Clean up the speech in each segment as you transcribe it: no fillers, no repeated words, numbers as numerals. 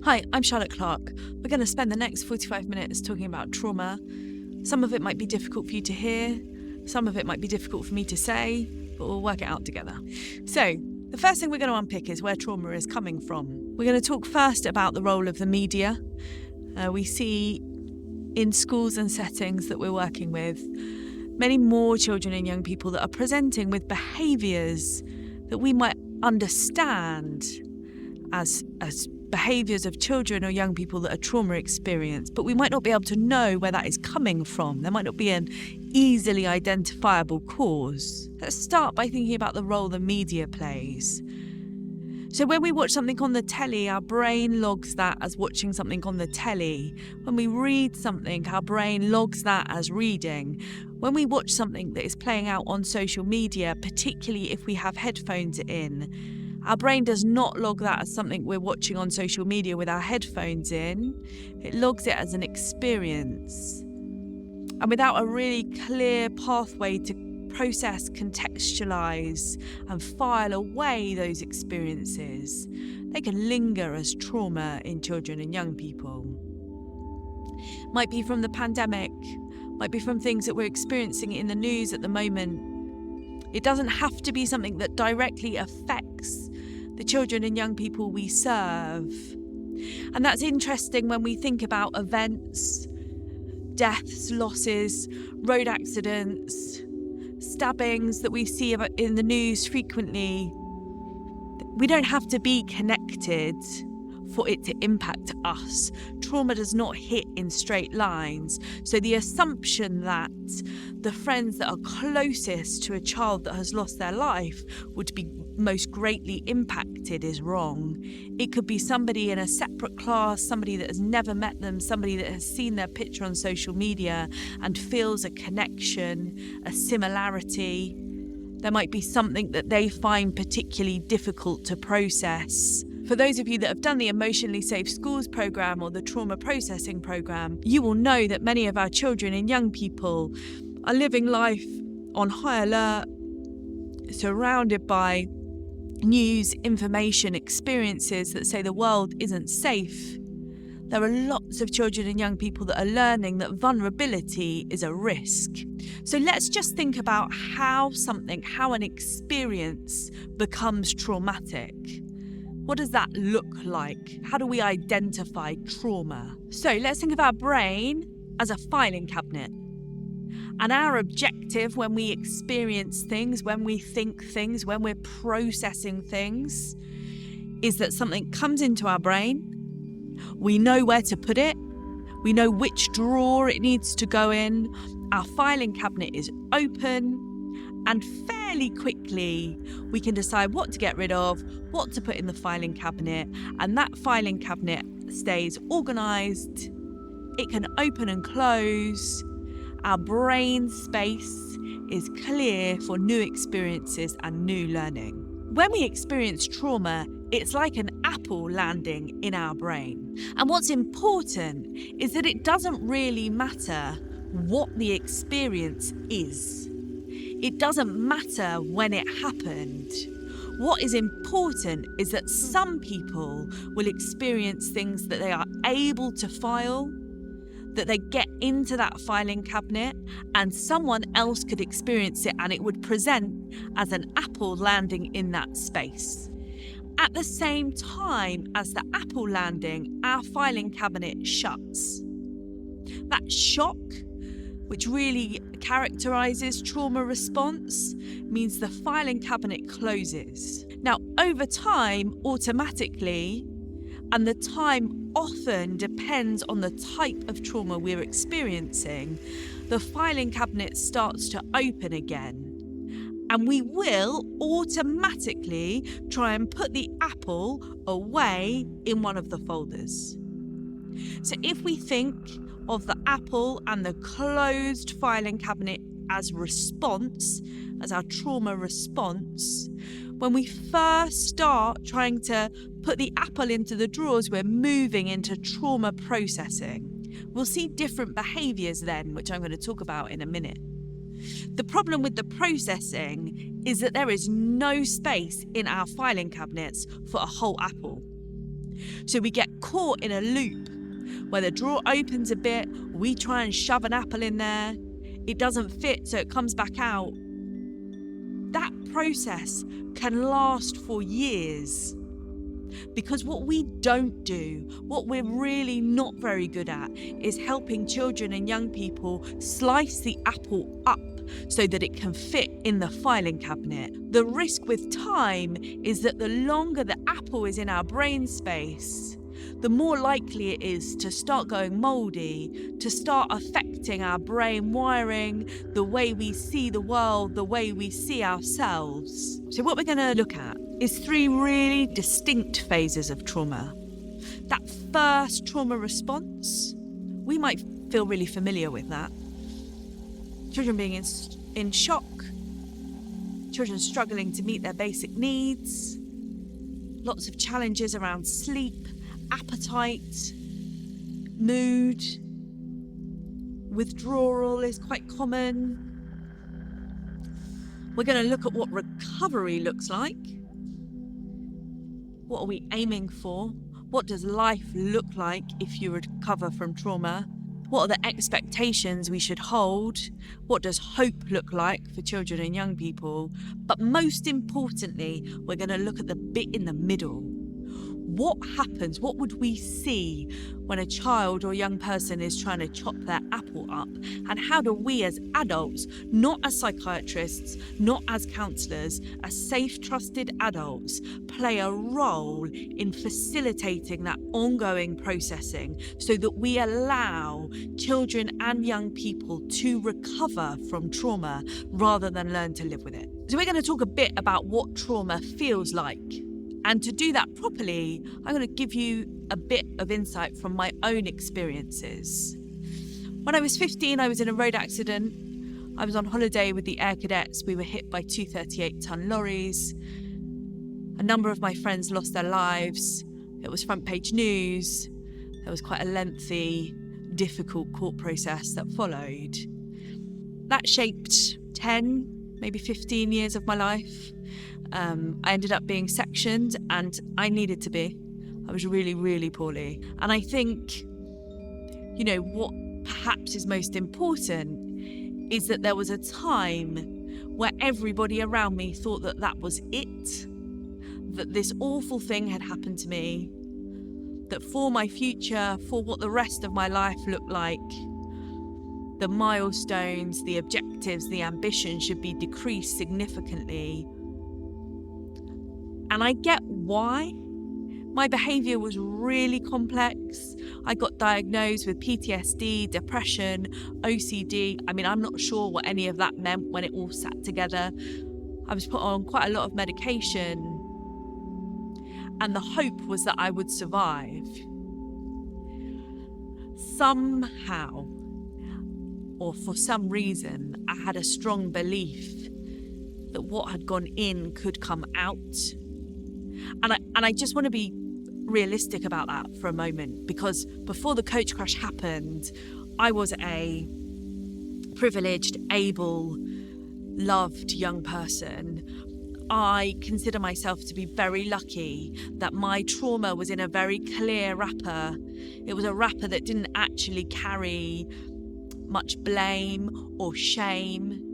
Hi, I'm Charlotte Clarke. We're going to spend the next 45 minutes talking about trauma. Some of it might be difficult for you to hear, some of it might be difficult for me to say, but we'll work it out together. So, the first thing we're going to unpick is where trauma is coming from. We're going to talk first about the role of the media. We see in schools and settings that we're working with many more children and young people that are presenting with behaviours that we might understand as behaviours of children or young people that are trauma experienced, but we might not be able to know where that is coming from. There might not be an easily identifiable cause. Let's start by thinking about the role the media plays. So when we watch something on the telly, our brain logs that as watching something on the telly. When we read something, our brain logs that as reading. When we watch something that is playing out on social media, particularly if we have headphones in, our brain does not log that as something we're watching on social media with our headphones in. It logs it as an experience. And without a really clear pathway to process, contextualise and file away those experiences, they can linger as trauma in children and young people. Might be from the pandemic, might be from things that we're experiencing in the news at the moment. It doesn't have to be something that directly affects the children and young people we serve. And that's interesting when we think about events, deaths, losses, road accidents, stabbings that we see in the news frequently. We don't have to be connected for it to impact us. Trauma does not hit in straight lines. So the assumption that the friends that are closest to a child that has lost their life would be most greatly impacted is wrong. It could be somebody in a separate class, somebody that has never met them, somebody that has seen their picture on social media and feels a connection, a similarity. There might be something that they find particularly difficult to process. For those of you that have done the Emotionally Safe Schools programme or the Trauma Processing programme, you will know that many of our children and young people are living life on high alert, surrounded by news, information, experiences that say the world isn't safe. There are lots of children and young people that are learning that vulnerability is a risk. So let's just think about how an experience becomes traumatic. What does that look like? How do we identify trauma? So let's think of our brain as a filing cabinet. And our objective when we experience things, when we think things, when we're processing things, is that something comes into our brain. We know where to put it. We know which drawer it needs to go in. Our filing cabinet is open. And fairly quickly, we can decide what to get rid of, what to put in the filing cabinet, and that filing cabinet stays organised. It can open and close. Our brain space is clear for new experiences and new learning. When we experience trauma, it's like an apple landing in our brain. And what's important is that it doesn't really matter what the experience is. It doesn't matter when it happened. What is important is that some people will experience things that they are able to file, that they get into that filing cabinet, and someone else could experience it and it would present as an apple landing in that space. At the same time as the apple landing, our filing cabinet shuts. That shock, which really characterises trauma response, means the filing cabinet closes. Now, over time, automatically, and the time often depends on the type of trauma we're experiencing, the filing cabinet starts to open again. And we will automatically try and put the apple away in one of the folders. So if we think of the apple and the closed filing cabinet as response, as our trauma response, when we first start trying to put the apple into the drawers, we're moving into trauma processing. We'll see different behaviours then, which I'm going to talk about in a minute. The problem with the processing is that there is no space in our filing cabinets for a whole apple. So we get caught in a loop where the drawer opens a bit, we try and shove an apple in there, it doesn't fit, so it comes back out. That process can last for years. Because what we don't do, what we're really not very good at, is helping children and young people slice the apple up so that it can fit in the filing cabinet. The risk with time is that the longer the apple is in our brain space, the more likely it is to start going mouldy, to start affecting our brain wiring, the way we see the world, the way we see ourselves. So what we're going to look at is 3 really distinct phases of trauma. That first trauma response, we might feel really familiar with that. Children being in shock, children struggling to meet their basic needs, lots of challenges around sleep, appetite, mood, withdrawal is quite common. We're going to look at what recovery looks like. What are we aiming for? What does life look like if you recover from trauma? What are the expectations we should hold? What does hope look like for children and young people? But most importantly, we're going to look at the bit in the middle. What happens? What would we see when a child or young person is trying to chop their apple up? And how do we as adults, not as psychiatrists, not as counsellors, as safe, trusted adults, play a role in facilitating that ongoing processing so that we allow children and young people to recover from trauma rather than learn to live with it? So we're going to talk a bit about what trauma feels like. And to do that properly, I'm going to give you a bit of insight from my own experiences. When I was 15, I was in a road accident. I was on holiday with the Air Cadets. We were hit by 2 38-ton lorries. A number of my friends lost their lives. It was front page news. There was quite a lengthy, difficult court process that followed. That shaped 10, maybe 15 years of my life. I ended up being sectioned, and I needed to be. I was really, really poorly. And I think, what perhaps is most important is that there was a time where everybody around me thought that that was it, that this awful thing had happened to me, that for my future, for what the rest of my life looked like, the milestones, the objectives, the ambition should be decreased significantly. And I get why. My behaviour was really complex. I got diagnosed with PTSD, depression, OCD. I'm not sure what any of that meant when it all sat together. I was put on quite a lot of medication. And the hope was that I would survive. Somehow, or for some reason, I had a strong belief that what had gone in could come out. And I just want to be realistic about that for a moment, because before the coach crash happened, I was a privileged, able, loved young person. I consider myself to be very lucky that my trauma was in a very clear wrapper. It was a wrapper that didn't actually carry much blame or shame.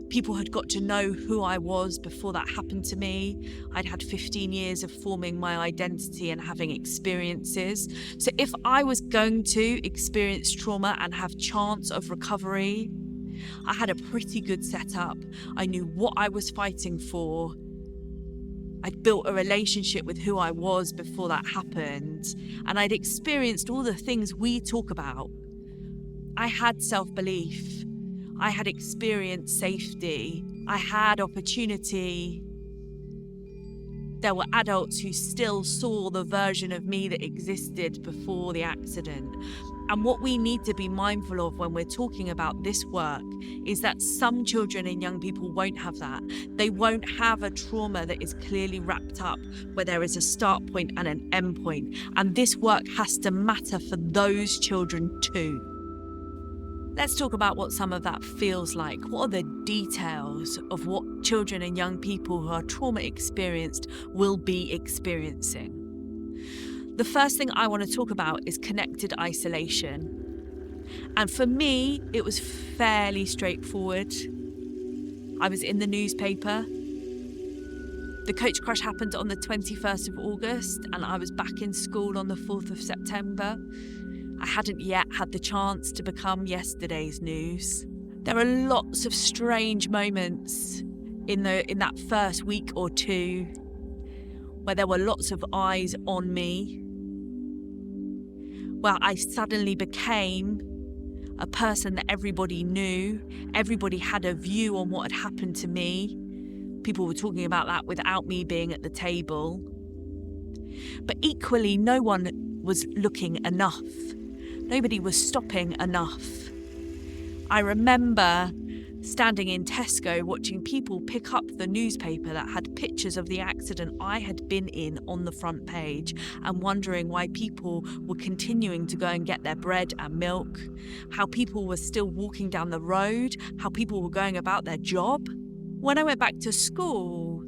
People had got to know who I was before that happened to me. I'd had 15 years of forming my identity and having experiences. So if I was going to experience trauma and have chance of recovery, I had a pretty good setup. I knew what I was fighting for. I'd built a relationship with who I was before that happened. And I'd experienced all the things we talk about. I had self-belief. I had experienced safety. I had opportunity. There were adults who still saw the version of me that existed before the accident. And what we need to be mindful of when we're talking about this work is that some children and young people won't have that. They won't have a trauma that is clearly wrapped up, where there is a start point and an end point. And this work has to matter for those children too. Let's talk about what some of that feels like. What are the details of what children and young people who are trauma experienced will be experiencing? The first thing I want to talk about is connected isolation. And for me, it was fairly straightforward. I was in the newspaper. The coach crash happened on the 21st of August, and I was back in school on the 4th of September. I hadn't yet had the chance to become yesterday's news. There are lots of strange moments in that first week or two where there were lots of eyes on me, where I suddenly became a person that everybody knew. Everybody had a view on what had happened to me. People were talking about that without me being at the table. But equally, no one was looking enough. Nobody was stopping enough. I remember standing in Tesco watching people pick up the newspaper that had pictures of the accident I had been in on the front page and wondering why people were continuing to go and get their bread and milk, how people were still walking down the road, how people were going about their job. When I went back to school,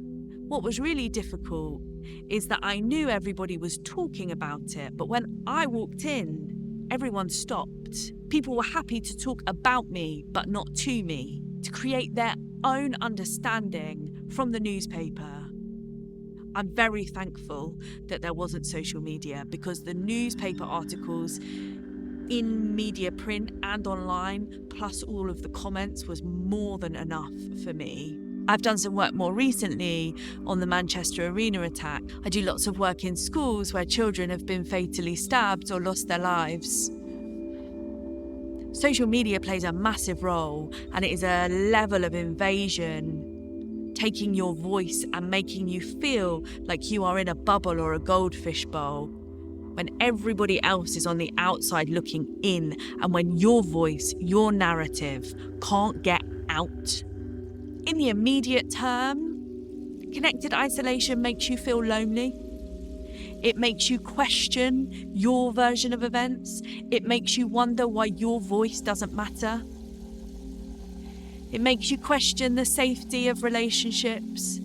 what was really difficult is that I knew everybody was talking about it, but when I walked in, everyone stopped. People were happy to talk about me, but not to me, to create their own understanding from the newspaper. I'm very thankful that there wasn't social media, because the newspaper articles in media, print and online, plus all of the comments, was more than enough for me. I've done some work more recently on the Manchester Arena attack. I do lots of work in schools where children have been fatally stabbed or lost their lives. Social media plays a massive role, and it is a level of invasion, taking your voice and making you feel like you are in a bubble or a goldfish bowl, when everybody else is on the outside looking in, and when your voice, your narrative can't get out. In the immediate term, connected isolation makes you feel lonely. It makes you question your version of events. It makes you wonder why your voice doesn't matter. It makes you question the safety of relationships.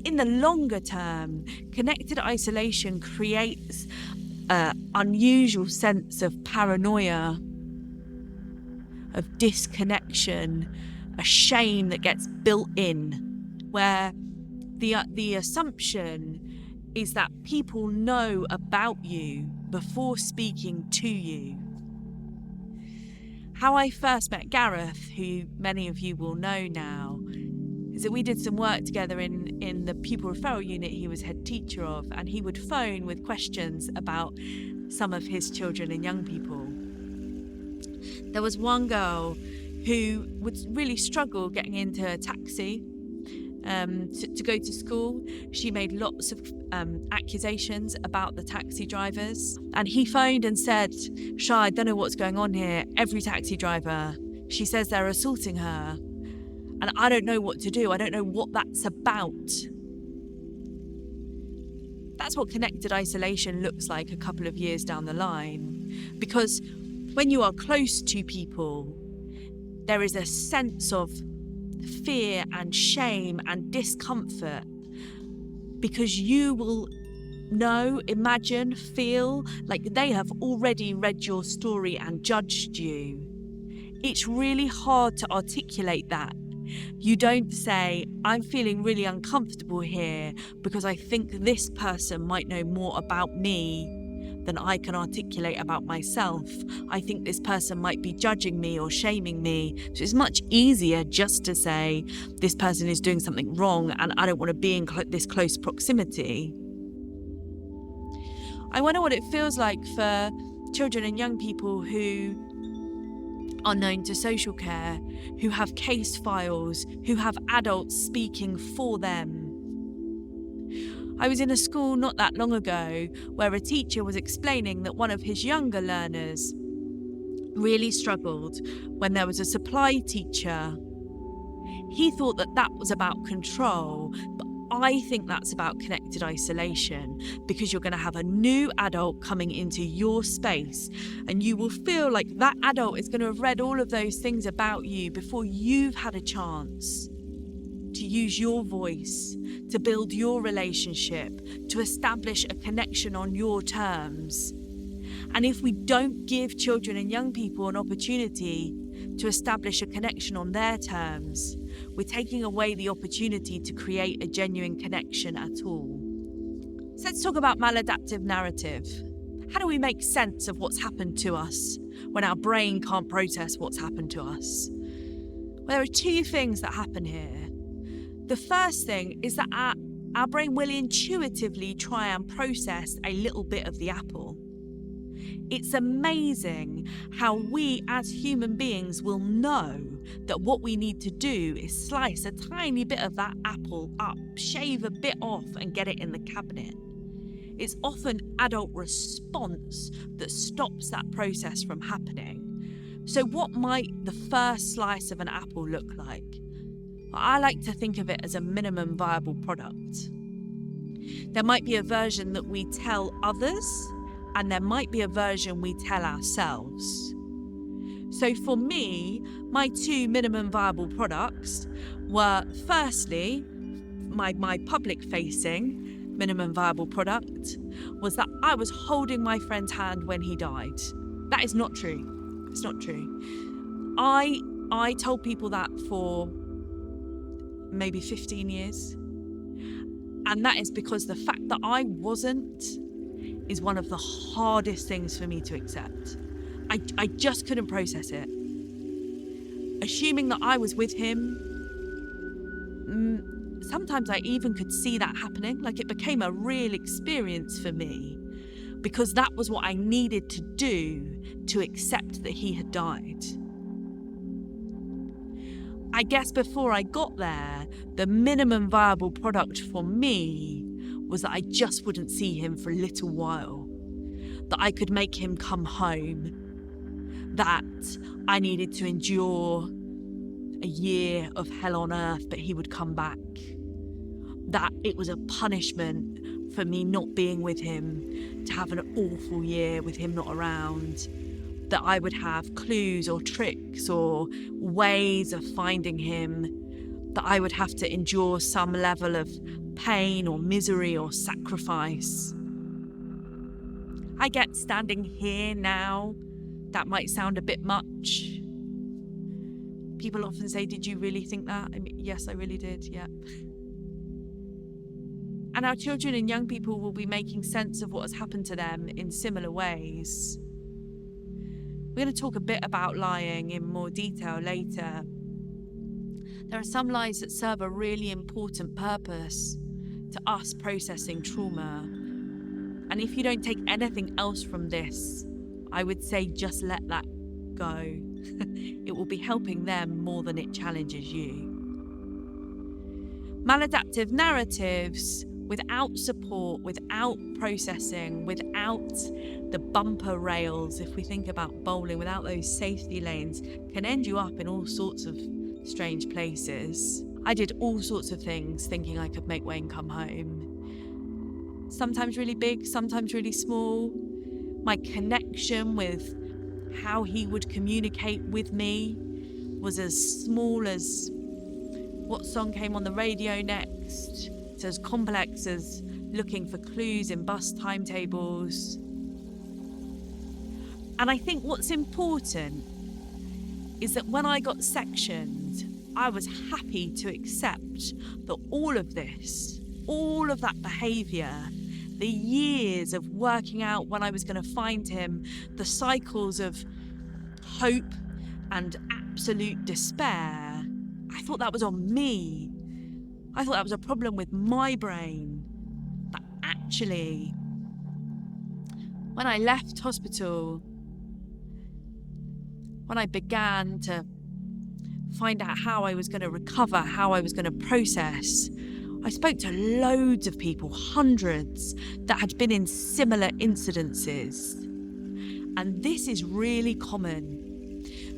In the longer term, connected isolation creates an unusual sense of paranoia, of disconnection, a shame that gets built in, where the assumption is that people know about you before speaking to you. How I first met Gareth, who many of you will know now, is that we did some work together in the pupil referral unit he was head teacher of, and he would phone with questions about some of his children and young people. There was one girl who would really struggle getting into a taxi to go to school. She made lots of accusations about the taxi drivers, and he phoned and said, "Shah, I don't know what's going on here. Every taxi driver, she says they're assaulting her, and I don't know what to do. I don't know what that's about." That's what connected isolation looks like a couple of years down the line, because when you are close to people, there is a sense of fear and shame and discomfort, because you will know, imagine, feel like they have already read your story and judged you. It's really hard to articulate that. You don't say, "I'm feeling really uncomfortable here because I think this person might know more about me than I can articulate about myself. I think this person might be judging me or shaming me." So it's much easier just to say, "This person is doing something wrong and I don't want to be in this close proximity." I wonder what it feels like for children and young people who are known to social care, who have case files, who have adults speaking for them. I was in a school not that long ago where a teacher was explaining that one of his younger learners really struggled when there was a supply teacher. He thought that that was about control, but I think that's about connected isolation, because you're going to have a new adult coming into your space, and you will feel like that adult is going to have read all of those things about you before you've had a chance to use your voice, to build your relationship, to establish a connection on your terms. And if we don't give children and young people an opportunity to establish a connection on their terms, we're taking away the opportunity to create a genuine connection at all. So let's talk about maladaptive narrative. How do we make sense of what's happened to us when our brain can't process what's happened to us? Well, there are two things that happen here. The first thing is that our brain will intuitively try and process a little bit of the apple. It's amazing how we as human beings will know that what we need to do is slice a tiny bit of that apple up, shave a bit off and get it in the cabinet. It's often adult response that stops that process from happening. So what might the first slice of an apple look like? I like to think of it as a minimum viable product. There might be a version that we tell others, and there might be a version we tell ourselves. So for me, my two minimum viable products were, firstly, my public-facing minimum viable product was that I was holding my friend's hand when he died. That is not true. It's not true. I told people that for maybe 15 years. And that is because the fact that I wasn't is one of the hardest things for me to accept. I just couldn't process it. Assuming that I was with him, sometimes I even could see that happening. Like, it became a real experience for me because that was what I needed to do to accept that he had died. I guess before I got there, the minimum viable product for me was that I just wouldn't see him for a little while, that I could make him come home, that I needed to endure a year of hell on earth, but he would come back, that it was a punishment for me not being with him, to have an awful year with him not around, that I would have clues or tricks or ways of finding him, that I would have to endure some level of pain or misery or sacrifice. I get standing here now, that might sound a bit much. People often say, did you really think that? I mean, yes, I really did, yeah. And our children and young people will be making sense of what has happened to them in similar ways. We're going to talk a bit about lying in more detail later. There are some lies that serve a really important purpose to us processing trauma. And if you don't take anything else from this, I would say just let that go. It will be helping them more than it challenges you. Maladaptive narratives, without support, without processing, without the bumper rails, if we think about bowling, without those safety lanes, can end you up in all sorts of strange places. I did all sorts of things thinking I could make Wayne come home. Sometimes really big, sometimes really small. My connection with how he would communicate with me was as small as what song came on the radio next. It's as complex as looking for clues in bus timetables. And I think what's important is that when I got sectioned, I was happy to accept that all of this, all of that behaviour, the years of working out when I was going to find him, the cycles of hope and absolute despair, I thought that was on me. I thought that was a problem with my brain. But actually, when I left hospital, when I began to find out how I was going to recover, how I was going to process, I spoke to loads of people, hundreds, that had been in similar incidences. And this is really common.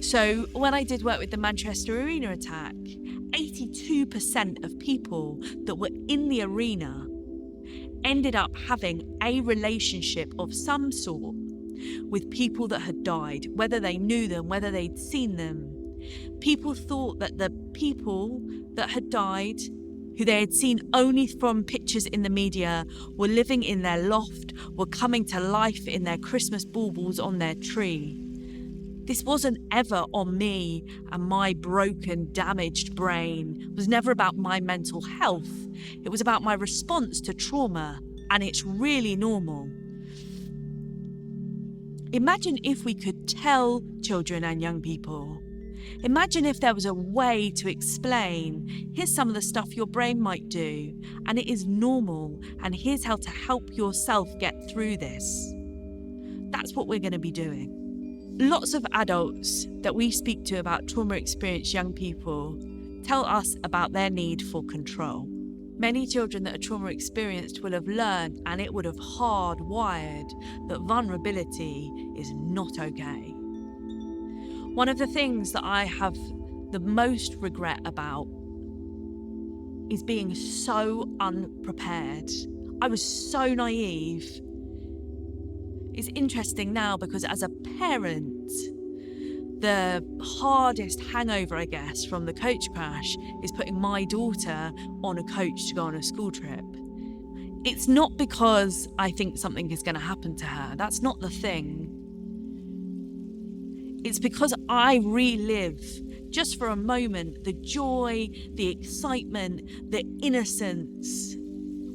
So when I did work with the Manchester Arena attack, 82% of people that were in the arena ended up having a relationship of some sort with people that had died, whether they knew them, whether they'd seen them. People thought that the people that had died, who they had seen only from pictures in the media, were living in their loft, were coming to life in their Christmas baubles on their tree. This wasn't ever on me and my broken, damaged brain. It was never about my mental health. It was about my response to trauma, and it's really normal. Imagine if we could tell children and young people. Imagine if there was a way to explain, here's some of the stuff your brain might do, and it is normal, and here's how to help yourself get through this. That's what we're going to be doing. Lots of adults that we speak to about trauma-experienced young people tell us about their need for control. Many children that are trauma-experienced will have learned, and it would have hardwired, that vulnerability is not okay. One of the things that I have the most regret about is being so unprepared. I was so naive. It's interesting now because as a parent, the hardest hangover, I guess, from the coach crash is putting my daughter on a coach to go on a school trip. It's not because I think something is going to happen to her. That's not the thing. It's because I relive, just for a moment, the joy, the excitement, the innocence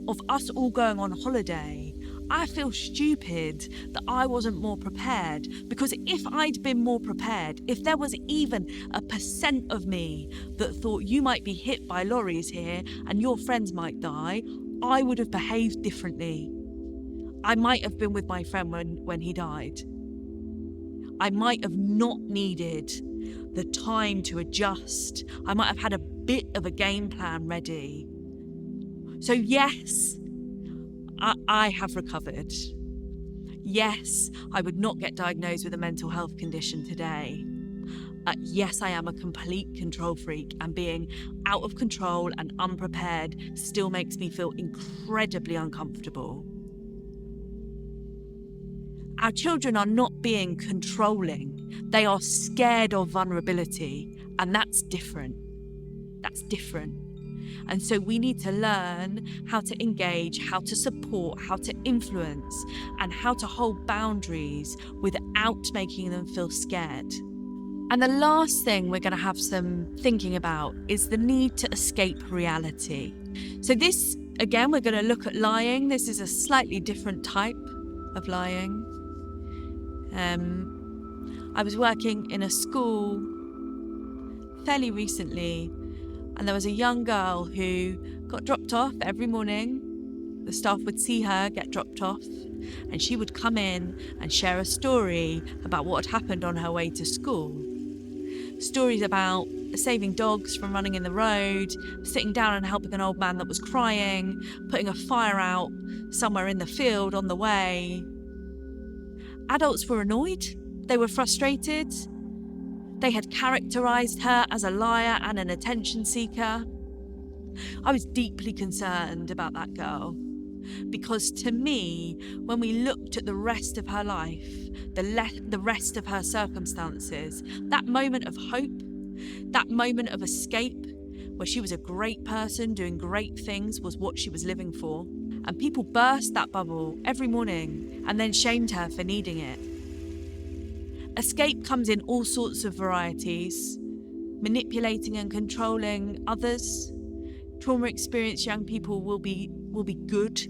of us all going on holiday. I feel stupid that I wasn't more prepared, because if I'd been more prepared, if there was even a % of me that thought you might be hit by lorries here and your friends might die, I would have behaved differently. I might have been with my friend when he died. I might have not needed the time to adjust. I might have had a bit of a game plan ready. So yes, I have recovered. Yes, I would not get diagnosed with a mental health condition today. Yes, I am a complete control freak, and being out of control and unprepared still makes me feel incredibly uncomfortable. Our children are not being controlling. They are scared of vulnerability, and that's different. That's different. And so we need to learn how to engage, how to support, how to influence, and how to hold boundaries without making them feel scared. And the last thing we're going to have some thinking about is the need to escape reality. So this, again, we're going to look at lying. This is a slightly different type of lying. I was working in a school fairly recently, and there was a young girl who got dropped off every morning. The staff would see her get dropped off, and she would come in and share a story about what had happened on her way to school. Stories about saving dogs from running in the road, sitting down and helping an old man that was crying, putting a fire out somewhere in the field on the way. Adults were annoyed. They were frustrated. They had characterised her as a liar and an attention seeker. I was deeply concerned about that girl, because to me, when we looked at the rest of her life, the rest of her circumstances, that moment of hope, that moment of escape, where she was a great person doing great things, was what she was living for. And people burst that bubble every morning and then shamed her for needing it. Escape comes in all sorts of varieties: manipulating and controlling others. Trauma-experienced young people will be good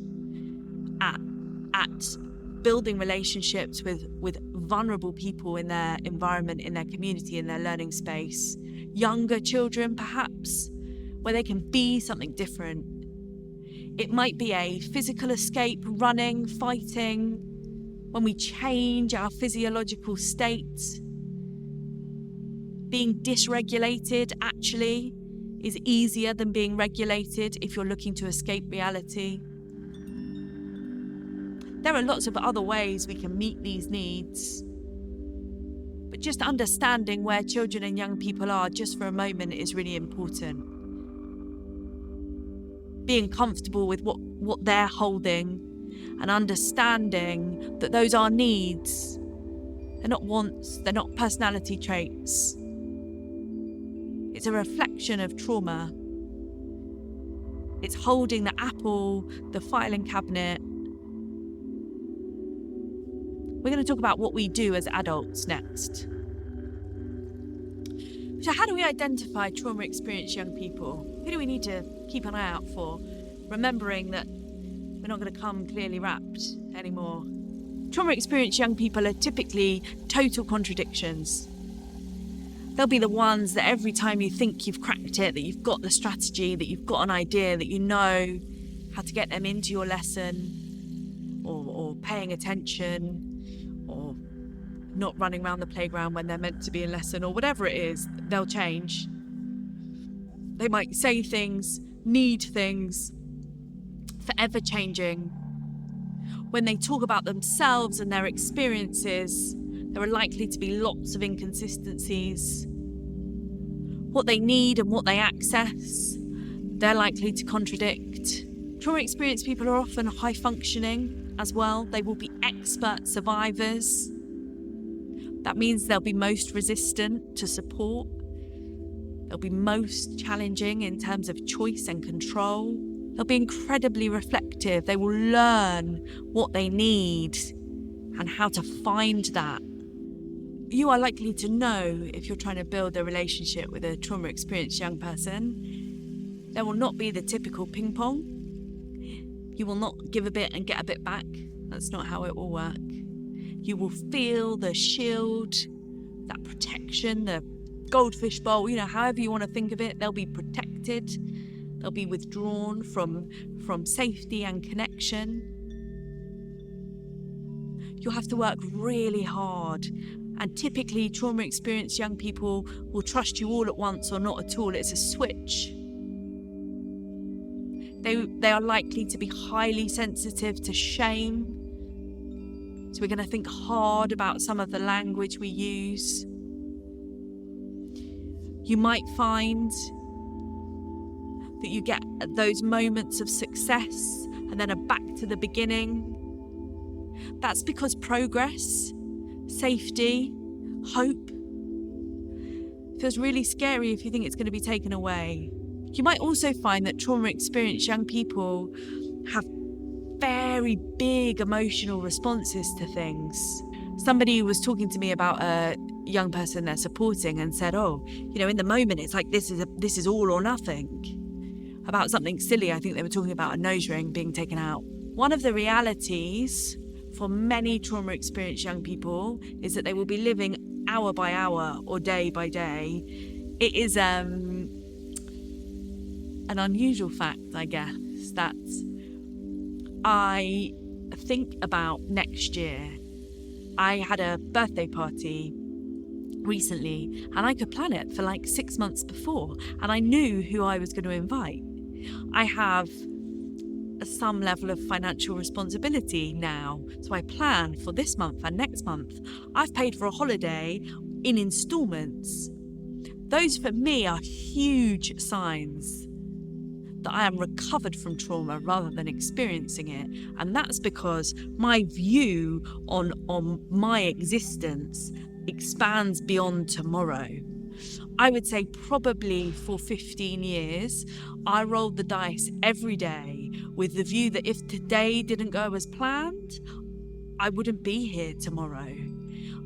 at building relationships with vulnerable people in their environment, in their community, in their learning space. Younger children, perhaps, where they can be something different. It might be a physical escape, running, fighting, when we change our physiological state. Being dysregulated actually is easier than being regulated if you're looking to escape reality. There are lots of other ways we can meet these needs, but just understanding where children and young people are just for a moment is really important. Being comfortable with what they're holding and understanding that those are needs. They're not wants, they're not personality traits. It's a reflection of trauma. It's holding the apple, the filing cabinet. We're going to talk about what we do as adults next. So how do we identify trauma-experienced young people? Who do we need to keep an eye out for? Remembering that we're not going to come clearly wrapped anymore. Trauma-experienced young people are typically total contradictions. They'll be the ones that every time you think you've cracked it, that you've got the strategy, that you've got an idea, that you know how to get them into your lesson, or paying attention, or not running around the playground when they're meant to be in lesson, or whatever it is, they'll change. They might say things, need things, forever changing. When they talk about themselves and their experiences, there are likely to be lots of inconsistencies. What they need and what they access, they're likely to contradict. Trauma-experienced people are often high-functioning as well. They will be expert survivors. That means they'll be most resistant to support. They'll be most challenging in terms of choice and control. They'll be incredibly reflective. They will learn what they need and how to find that. You are likely to know if you're trying to build a relationship with a trauma-experienced young person. There will not be the typical ping pong. You will not give a bit and get a bit back. That's not how it will work. You will feel the shield, that protection, the goldfish bowl, however you want to think of it. They'll be protected. They'll be withdrawn from safety and connection. You'll have to work really hard. And typically, trauma-experienced young people will trust you all at once or not at all. It's a switch. They are likely to be highly sensitive to shame. So we're going to think hard about some of the language we use. You might find that you get those moments of success and then are back to the beginning. That's because progress, safety, hope feels really scary if you think it's going to be taken away. You might also find that trauma-experienced young people have very big emotional responses to things. Somebody was talking to me about a young person they're supporting and said, in the moment it's like this is all or nothing. About something silly, I think they were talking about a nose ring being taken out. One of the realities for many trauma-experienced young people is that they will be living hour by hour or day by day. It is an unusual fact, I guess, that I think about next year. I had a birthday party recently and I could plan it for like 6 months before, and I knew who I was going to invite. I have some level of financial responsibility now, so I plan for this month and next month. I've paid for a holiday in instalments. Those for me are huge signs that I am recovered from trauma rather than experiencing it. And that's because my view on my existence expands beyond tomorrow. I would say probably for 15 years, I rolled the dice every day with the view that if today didn't go as planned, I wouldn't be here tomorrow.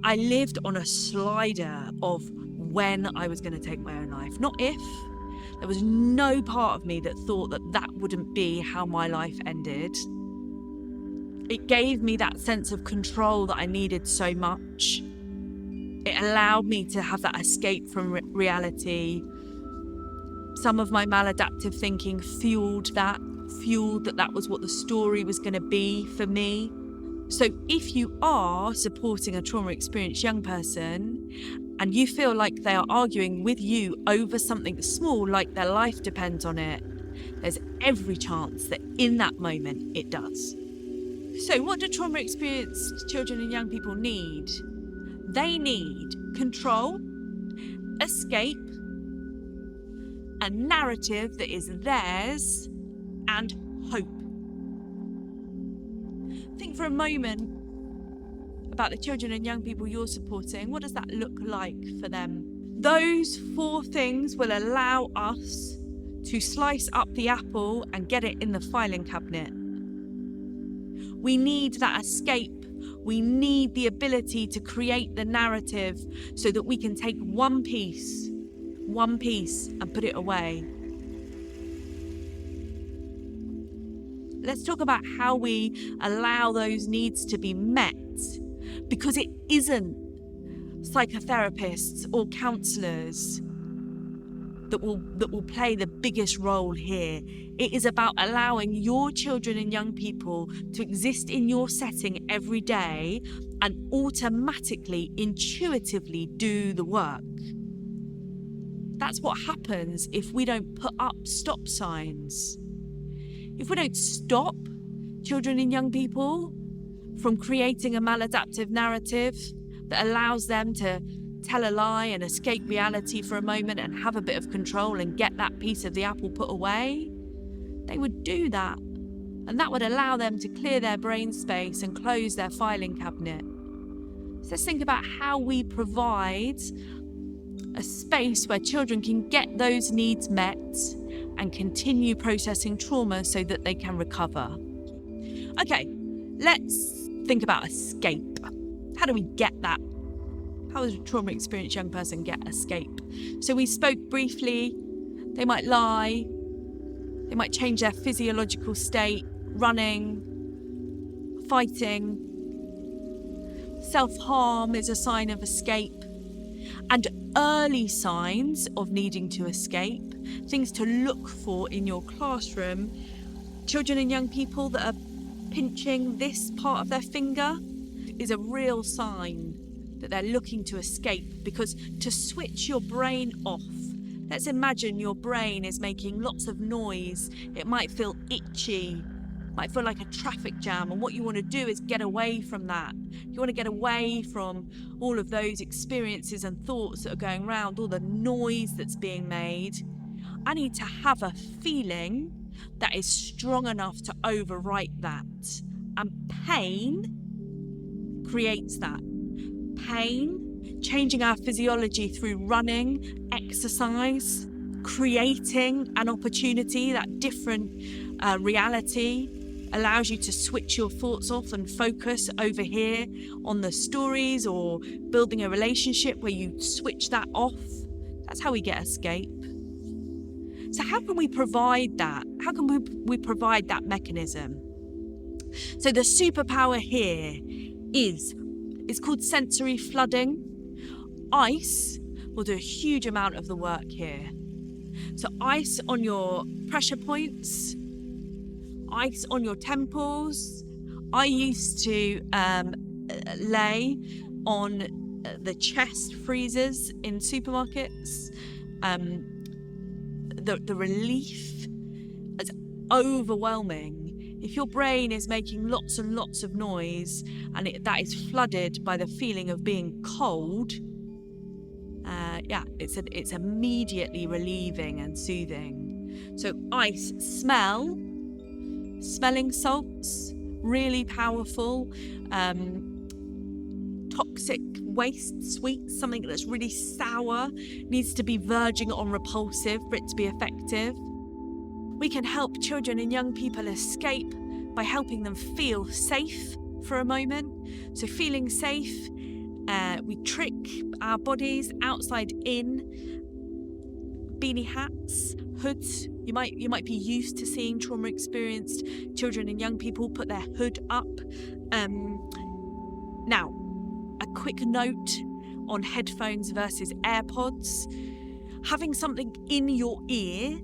I lived on a slider of when I was going to take my own life, not if. There was no part of me that thought that wouldn't be how my life ended. It gave me that sense of control that I needed so much. It allowed me to have that escape from reality. Some of my maladaptive thinking fueled that was what the story was going to be for me. So if you are supporting a trauma-experienced young person and you feel like they are arguing with you over something small, like their life depends on it, there's every chance that in that moment it does. So what do trauma-experienced children and young people need? They need control, escape, a narrative that is theirs, and hope. Think for a moment about the children and young people you're supporting. What does that look like for them? Those 4 things will allow us to slice up the apple and get it in the filing cabinet. We need that escape. We need the ability to create the narrative so that we can take one piece and put it away. Let's talk about how we allow those needs to be met, because it isn't psychotherapists or counsellors that will play the biggest role here. It is about allowing your children and young people to exist in your setting every day and automatically, intuitively do the work. That's what happens if we don't put up stop signs. If we don't stop children and young people from creating a maladaptive narrative that allows them to tell a lie and escape reality for a moment and have a bit of control and get that piece of the apple put away, they would do that. And that would allow them to clear their brain space and close their filing cabinet. So let's think about how we provide a space where children can get those needs met and continue processing trauma so that they can recover. Okay, let's think about escape. How do we get that? How does a trauma experienced young person get escape? So we spoke briefly, they might lie, they might change their physiological state, running, fighting. Self-harm is a sign of escape. And early signs of needing to escape, things to look for in your classroom, children and young people that are pinching this part of their finger is a real sign that they're looking to escape, because to switch your brain off, let's imagine your brain is making lots of noise. It might feel itchy, might feel like a traffic jam, and what you want to do is get away from that. You want to get away from all of those experiences and thoughts that are going around, all the noise that's being made. I need to have a feeling that is strong enough to overwrite that. And pain creates that. Pain, changing our physiology through running, exercise, creating an opportunity, that different reality allows you to switch your thoughts off and focus over here on the stories or building a relationship where you switch that off. That's how we get escape. So how can we provide that? How can we provide that mechanism? So the superpower here is called sensory flooding. Ice will do a huge amount of the work here. So ice on your pressure points, ice on your temples. I used to lay on the chest freezers in supermarkets. The relief is overwhelming. If your brain is making lots and lots of noise and that is flooded by the feeling of being cold, it's immediately relieving and soothing. So ice, smelling salts, really powerful. Toxic waste, sweets, something that's really sour, needs to be verging on repulsive for it to be effective. We can help children and young people escape by helping them feel safe for a moment. So feeling safe, we trick our bodies outside in. Beanie hats, hoods. You might be used to seeing trauma experienced children and young people put their hood up. Now, a quick note on headphones versus AirPods. Having something in your ear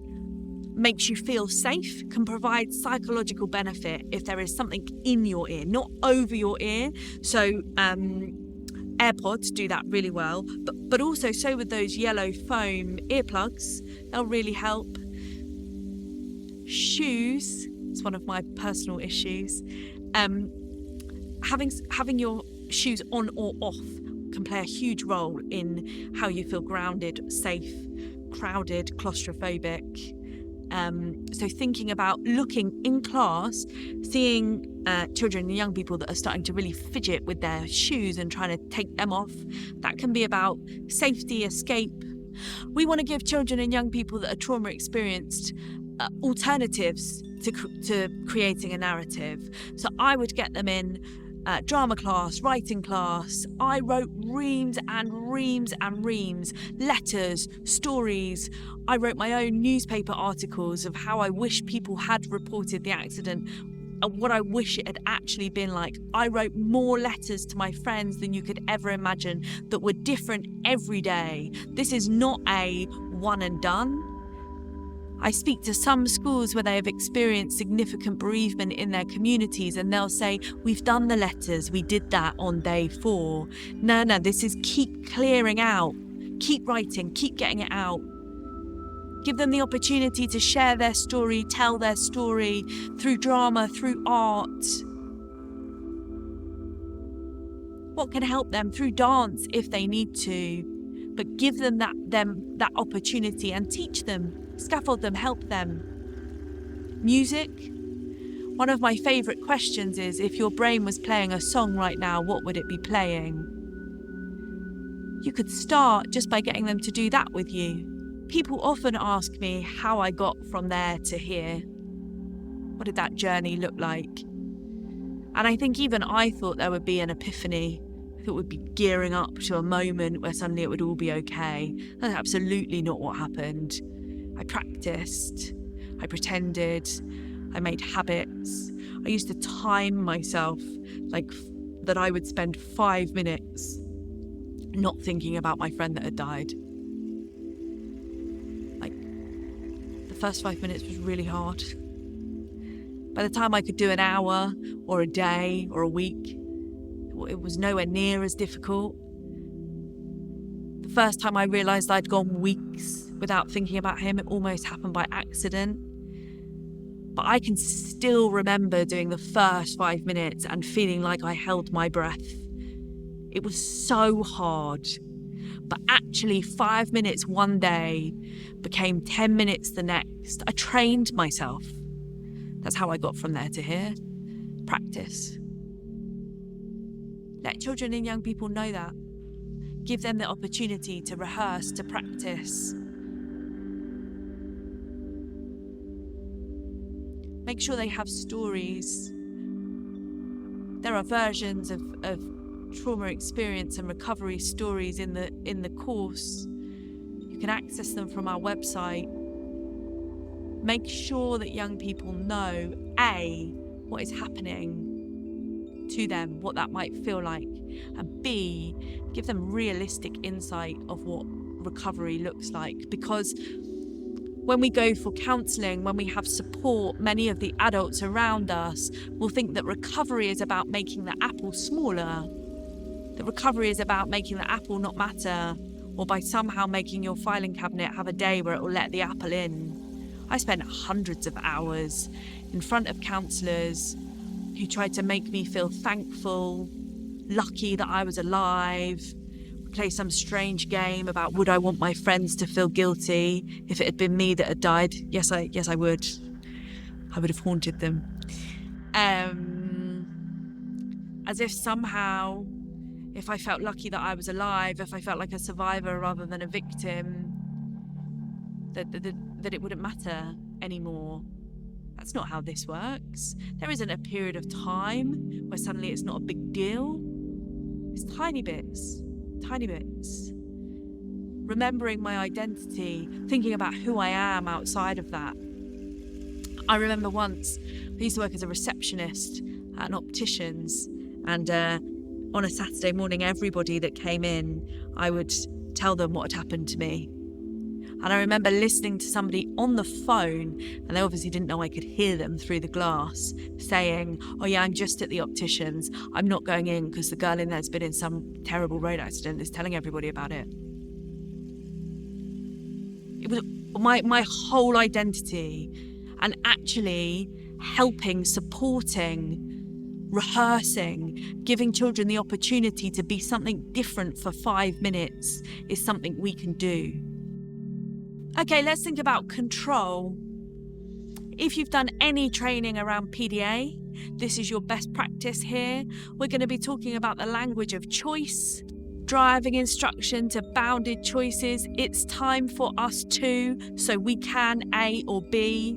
makes you feel safe, can provide psychological benefit if there is something in your ear, not over your ear. So AirPods do that really well, but also so with those yellow foam earplugs, they'll really help. Shoes, it's one of my personal issues. Having your shoes on or off can play a huge role in how you feel grounded, safe, crowded, claustrophobic. So thinking about looking in class, seeing children and young people that are starting to really fidget with their shoes and trying to take them off. That can be about safety, escape. We want to give children and young people that are trauma experienced alternatives to creating a narrative. So I would get them in drama class, writing class. I wrote reams and reams and reams, letters, stories. I wrote my own newspaper articles of how I wish people had reported the accident and what I wish it had actually been like. I wrote more letters to my friends than you could ever imagine that were different every day. This is not a one and done. I speak to some schools where they have experienced significant bereavement in their communities, and they'll say, we've done the letters, we did that on day 4. No, this is keep clearing out, keep writing, keep getting it out. Give them the opportunity to share their story, tell their story through drama, through art. What can help them? Through dance if they need to. But give them that opportunity and teach them. Scaffold them, help them. Music. One of my favourite questions is, if your brain was playing a song right now, what would it be playing? You could start just by getting them to do that with you. People often ask me how I got from there to here. What did that journey look like? And I think even I thought there would be an epiphany. I thought we'd be gearing up to a moment where suddenly it would all be okay. That's absolutely not what happened. I practiced, I pretended, I made habits. I used to time myself like that I would spend 5 minutes not thinking about my friend that had died. Like, the first 5 minutes was really hard. By the time I could do an hour or a day or a week, it was nowhere near as difficult. The first time I realised I'd gone weeks without thinking about him, it almost happened by accident. But I can still remember doing the first 5 minutes and feeling like I held my breath. It was so hard. But actually 5 minutes one day became 10 minutes the next. I trained myself. That's how I got from there to here. Practice. Let children and young people know that. Give them the opportunity to rehearse, to practice. Make sure they have stories. There are versions of trauma experience and recovery stories in the course. You can access them from our website. Make sure that young people know, A, what is happening to them, what that might feel like, and B, give them realistic insight of what recovery looks like. Because when we go for counselling, when we have support, many of the adults around us will think that recovery is about making the apple smaller, that recovery is about making the apple not matter, or by somehow making your filing cabinet have a day where it will let the apple in. I spent hundreds of hours in front of counsellors who tried to make me feel thankful, lucky that I was alive, play some strange game about would I want my friends to feel guilty if it had been me that had died. Yes, I would. I would have haunted them. As if somehow, if I felt lucky that I was alive, if I felt like a survivor rather than a victim, that it wouldn't matter anymore. That's not how this works. There isn't a period of time where suddenly it's not a big deal. It's tiny bits. Remembering my identity, thinking about who I am outside of that. I remember once, I used to work as a receptionist at an optician's, and on a Saturday morning, everybody that came in, I would tell them what had happened to me. And I remember listening to somebody on the phone, and they obviously didn't know I could hear them through the glass, saying, oh yeah, I'm just at the optician's. I'm not going in because the girl in there's been in some terrible road accident, is telling everybody about it. It was my whole identity, and actually helping, supporting, rehearsing, giving children the opportunity to be something different for 5 minutes is something we can do. Okay, let's think about control. If you've done any training around PDA, this is your best practice here. We're going to be talking about the language of choice, driving instruction to bounded choices. It's time for us to, so we can A or B.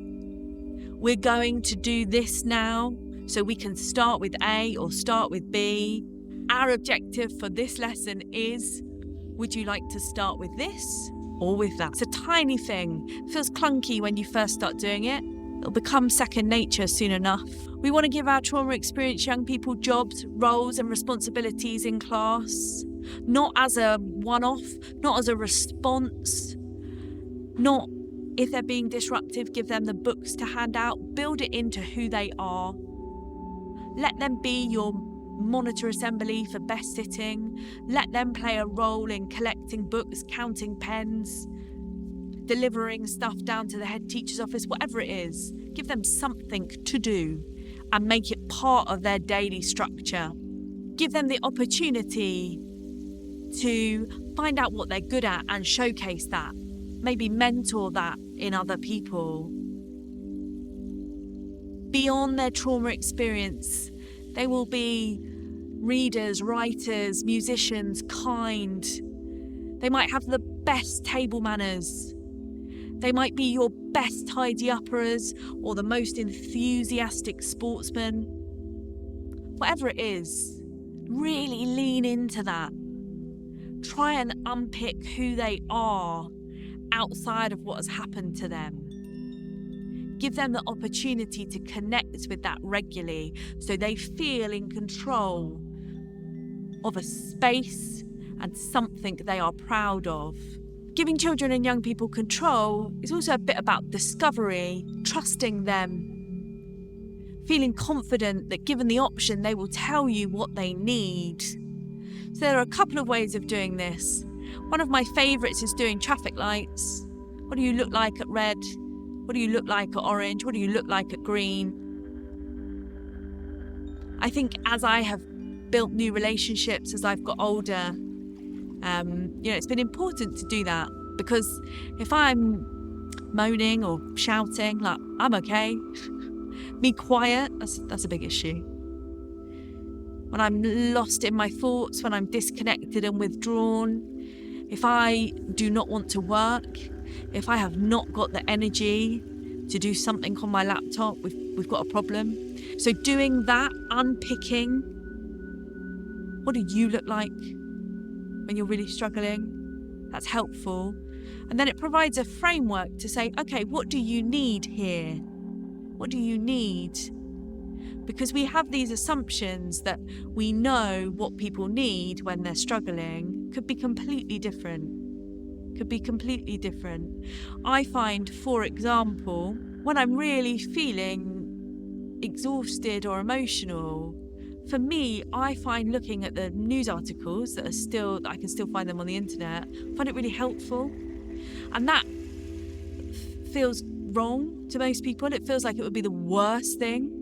We're going to do this now, so we can start with A or start with B. Our objective for this lesson is, would you like to start with this or with that? It's a tiny thing. It feels clunky when you first start doing it. It'll become second nature soon enough. We want to give our trauma experienced young people jobs, roles and responsibilities in class, not as a one-off, not as a response, not if they're being disruptive, give them the books to hand out, build it into who they are. Let them be your monitor assembly for best sitting. Let them play a role in collecting books, counting pens, delivering stuff down to the head teacher's office, whatever it is. Give them something to do and make it part of their daily structure. Give them the opportunity to find out what they're good at and showcase that. Maybe mentor that in other people. Beyond their trauma experience, they will be readers, writers, musicians, kind. They might have the best table manners. They might be your best tidy-uppers or the most enthusiastic sportsman. Whatever it is, really lean into that. Try and unpick who they are outside of what has happened to them. Give them the opportunity to connect with that regularly so they feel in control of a space and something they are proud of. Giving children and young people control is also a bit about discovery, trusting them, feeling confident that given the option, they will tell you what they need. So there are a couple of ways of doing this. One of my favourites is doing traffic lights. What do you look like at red? What do you look like at orange? What do you look like at green? I think as I have built new relationships, as I've got older, it's been important to do that, because if I'm moaning or shouting, like, I'm okay. Be quiet, that's a big issue. When I'm lost in my thoughts, when I'm disconnected and withdrawn, if I do not want to work, if I have not got the energy to do something on my laptop, we've got a problem. So doing that, unpicking, what do you look like when you're really struggling? That's helpful. And then it provides a framework to say, okay, what do you need here? What do you need? Because we have these assumptions that we know what people need when they're struggling could be completely different. I find, for example, when I'm really feeling exhausted or emotional, for me, I find looking at the news articles that I can still find them on the internet, I find it really helpful. And that feels wrong to most people. It feels like it would be the worst thing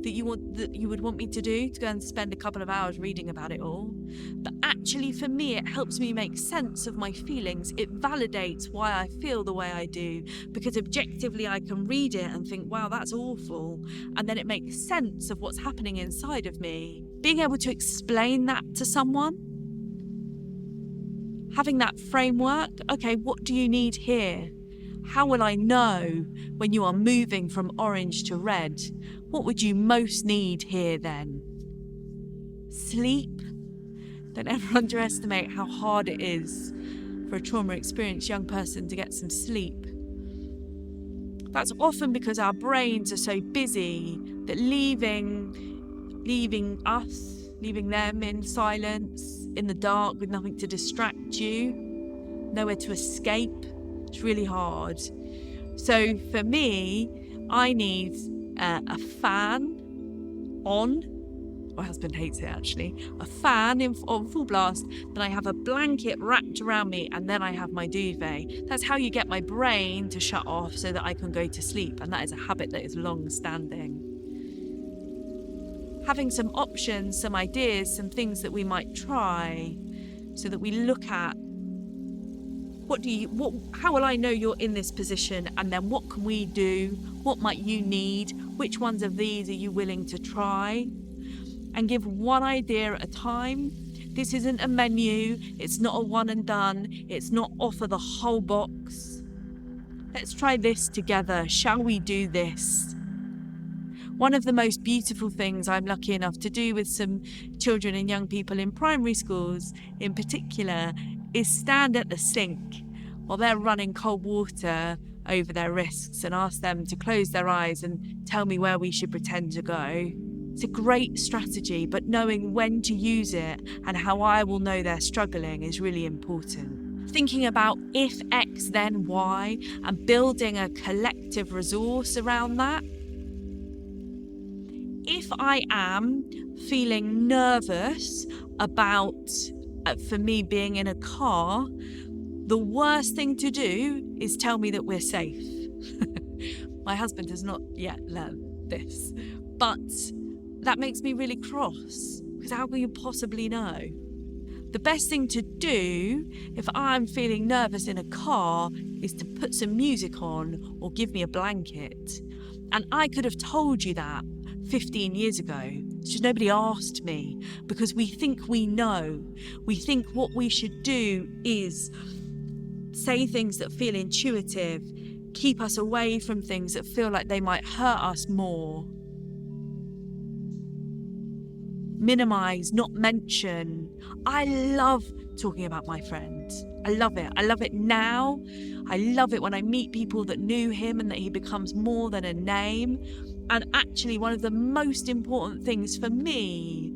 that you would want me to do, to go and spend a couple of hours reading about it all. But actually for me, it helps me make sense of my feelings. It validates why I feel the way I do, because objectively I can read it and think, wow, that's awful. And then it makes sense of what's happening inside of me. Being able to explain that to someone, having that framework, okay, what do you need here? How will I know when you are moving from orange to red? What would you most need here then? Sleep. Don't ever underestimate how hard it is for a trauma-experienced young person to get some sleep. That's often because our brains are so busy that leaving them in silence, in the dark, with nothing to distract you, nowhere to escape, it's really hard. So for me, I need a fan on. My husband hates it actually. A fan on full blast. Then I have a blanket wrapped around me, and then I have my duvet. That's how you get my brain to shut off so that I can go to sleep. And that is a habit that is long standing. Having some options, some ideas, some things that we might try, so that we look at How will I know you're in this position? And then what can we do? What might you need? Which ones of these are you willing to try? And give one idea at a time. This isn't a menu. It's not a one and done. It's not offer the whole box. Let's try this together. Shall we do this? One of the most beautiful things I'm lucky enough to do with some children and young people in primary schools in particular is stand at the sink while they're running cold water over their wrists and ask them to close their eyes and tell me where we should pretend to go. It's a great strategy, but knowing when to use it and how I will know they're struggling is really important. Thinking about if X, then Y, and building a collective resource around that. If I am feeling nervous about, for me, being in a car, the worst thing to do is tell me that we're safe. My husband has not yet learned this, but that makes me really cross, because how can you possibly know? The best thing to do if I'm feeling nervous in a car is to put some music on or give me a blanket. And I could have told you that 15 years ago. It's just nobody asked me, because we think we know. We think what we should do is say things that feel intuitive, keep us away from things that feel like they might hurt us more. Minimize, not mention. I love talking about my friend. I love it. I love it now. I love it when I meet people that knew him and that he becomes more than a name. And actually, one of the most important things for me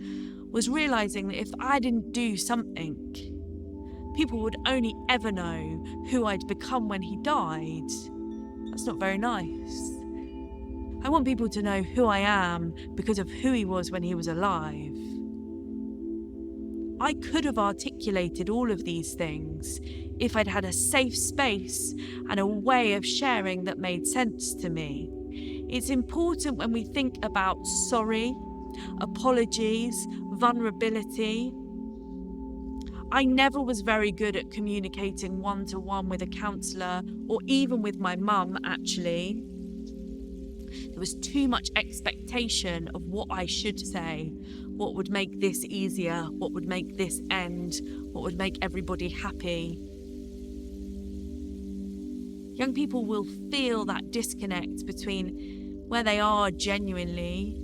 was realizing that if I didn't do something, people would only ever know who I'd become when he died. That's not very nice. I want people to know who I am because of who he was when he was alive. I could have articulated all of these things if I'd had a safe space and a way of sharing that made sense to me. It's important when we think about sorry, apologies, vulnerability. I never was very good at communicating one-to-one with a counsellor, or even with my mum, actually. There was too much expectation of what I should say, what would make this easier, what would make this end, what would make everybody happy. Young people will feel that disconnect between where they are genuinely,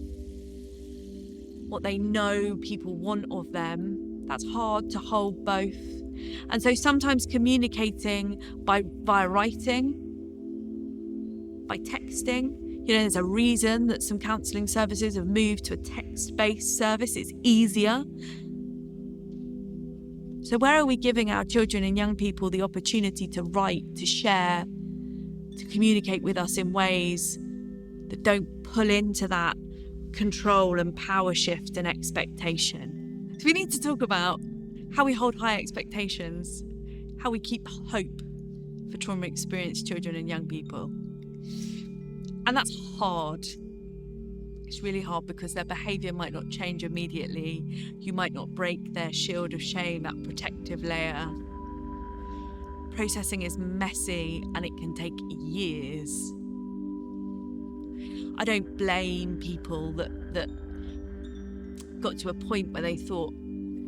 what they know people want of them. That's hard to hold both. And so sometimes communicating via writing, by texting. You know, there's a reason that some counselling services have moved to a text-based service. It's easier. So where are we giving our children and young people the opportunity to write, to share, to communicate with us in ways that don't pull into that control and power shift and expectation? So we need to talk about how we hold high expectations, how we keep hope for trauma-experienced children and young people. And that's hard. It's really hard because their behaviour might not change immediately. You might not break their shield of shame, that protective layer. Processing is messy and it can take years. I don't blame people that got to a point where they thought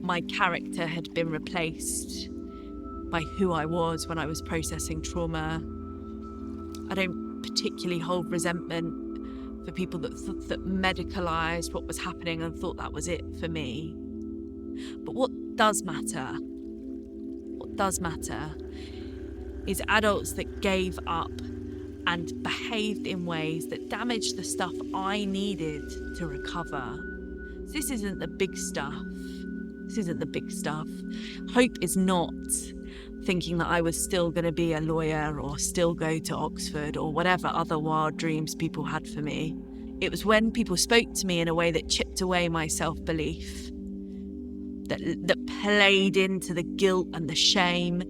my character had been replaced by who I was when I was processing trauma. I don't particularly hold resentment for people that medicalised what was happening and thought that was it for me. But what does matter is adults that gave up and behaved in ways that damaged the stuff I needed to recover. This isn't the big stuff. Hope is not thinking that I was still going to be a lawyer or still go to Oxford or whatever other wild dreams people had for me. It was when people spoke to me in a way that chipped away my self-belief, that played into the guilt and the shame,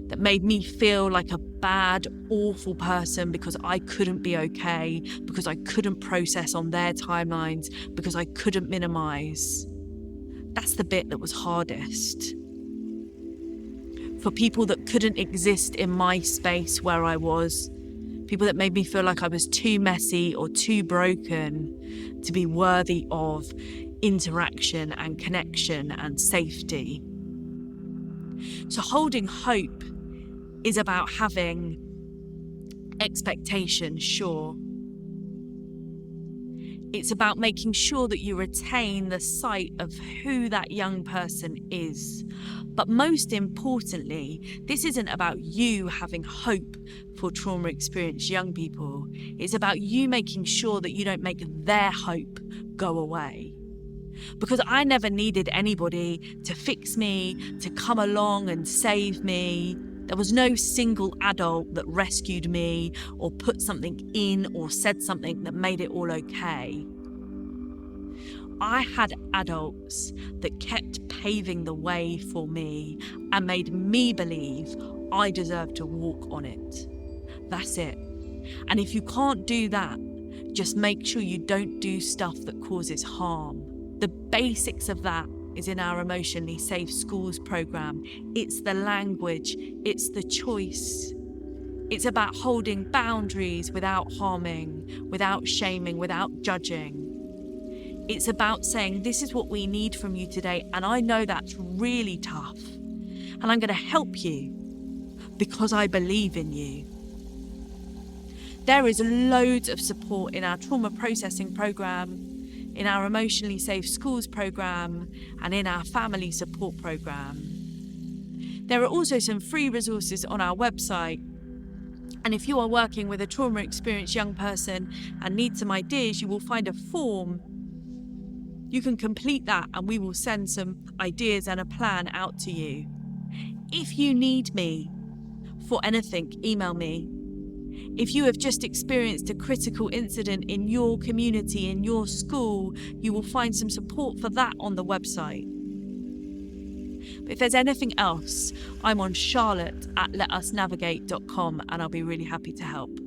that made me feel like a bad, awful person because I couldn't be okay, because I couldn't process on their timelines, because I couldn't minimise. That's the bit that was hardest. for people that couldn't exist in my space where I was, people that made me feel like I was too messy or too broken to be worthy of interaction and connection and safety. So holding hope is about having expectation, sure. It's about making sure that you retain the sight of who that young person is. But most importantly, this isn't about you having hope for trauma-experienced young people. It's about you making sure that you don't make their hope go away. Because I never needed anybody to fix me, to come along and save me. There was no single adult that rescued me or put something in or said something that made it all okay. I had adults that kept paving the way for me and made me believe I deserved to walk on it. That's it. And if you can't do that, just make sure you don't do stuff that causes harm. The basics of that is in our Emotionally Safe Schools program. It's the language, it's the choice. It's about holding boundaries without harming, without shaming, without judging. It's about saying, this is what we need from you today, and I know that's really tough, and I'm going to help you because I believe in you. There is loads of support in our trauma processing program, in our Emotionally Safe Schools program, and in our family support program. There are also some free resources on our website. And if you are working with a trauma-experienced young person and need some ideas, you will find a form. You can complete that and we will send some ideas and a plan out to you. If you need me for anything, email me. If you have just experienced a critical incident in your community, in your school, you will find some support for that on the website. But if there's anything else, I'm on charlotte@letusnavigate.com and I'll be really happy to help.